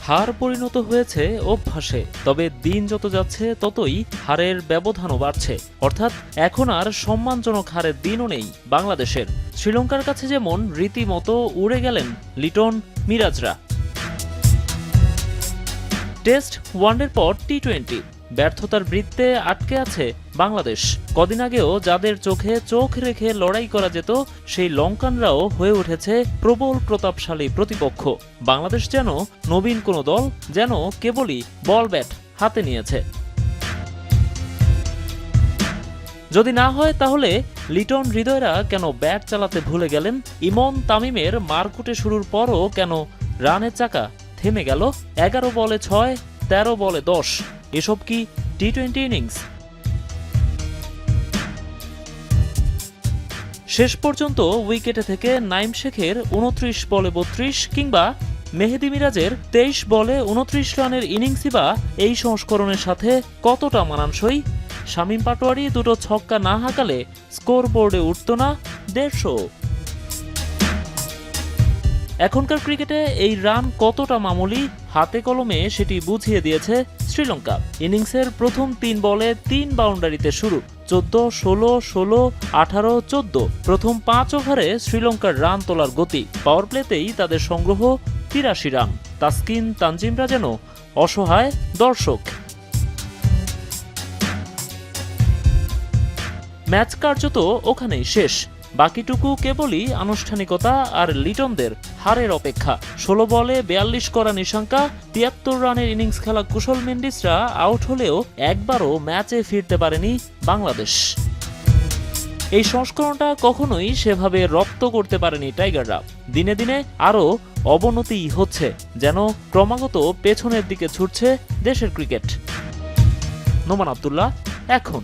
হার পরিণত হয়েছে অভ্যাসে, তবে দিন যত যাচ্ছে ততই হারের ব্যবধানও বাড়ছে। অর্থাৎ এখন আর সম্মানজনক হারের দিনও নেই বাংলাদেশের। শ্রীলঙ্কার কাছে যেমন রীতিমতো উড়ে গেলেন লিটন মিরাজরা। টেস্ট, ওয়ানডের পর টি-20 ব্যর্থতার বৃত্তে আটকে আছে বাংলাদেশ। কদিন আগেও যাদের চোখে চোখ রেখে লড়াই করা যেত, সেই লঙ্কানরাও হয়ে উঠেছে প্রবল প্রতাপশালী প্রতিপক্ষ। বাংলাদেশ যেন নবীন কোনো দল, যেন কেবলই বল ব্যাট হাতে নিয়েছে। যদি না হয় তাহলে লিটন হৃদয়রা কেন ব্যাট চালাতে ভুলে গেলেন? ইমন তামিমের মারকুটে শুরুর পরও কেন রানের চাকা থেমে গেল? 11 বলে 6, 13 বলে 10, এসব কি টি-20 ইনিংস? শেষ পর্যন্ত উইকেটে থেকে নাইম শেখের 29 বলে 32 কিংবা মেহেদী মিরাজের 23 বলে 29 রানের ইনিংসই বা এই সংস্করণের সাথে কতটা মানানসই? শামীম পাটোয়ারি দুটো ছক্কা না হাঁকালে স্কোর বোর্ডে উঠত না 150। এখনকার ক্রিকেটে এই রান কতটা মামুলি, হাতে কলমে সেটি বুঝিয়ে দিয়েছে শ্রীলঙ্কা। ইনিংসের প্রথম 3 বলে 3 বাউন্ডারিতে শুরু, 14, 16, 16, 18, 14। প্রথম 5 ওভারে শ্রীলঙ্কার রান তোলার গতি। পাওয়ার প্লেতেই তাদের সংগ্রহ 83 রান। তাসকিন তানজিমরা যেন অসহায় দর্শক। ম্যাচ কার্যত ওখানেই শেষ। বাকিটুকু কেবলই আনুষ্ঠানিকতা আর লিটনদের হারের অপেক্ষা। 16 বলে 42 করা নিশাঙ্কা, 73 রানের ইনিংস খেলা কুশল মেন্ডিসরা আউট হলেও একবারও ম্যাচে ফিরতে পারেনি বাংলাদেশ। এই সংস্করণটা কখনোই সেভাবে রপ্ত করতে পারেনি টাইগাররা। দিনে দিনে আরও অবনতিই হচ্ছে, যেন ক্রমাগত পেছনের দিকে ছুটছে দেশের ক্রিকেট। নোমান আব্দুল্লাহ, এখন।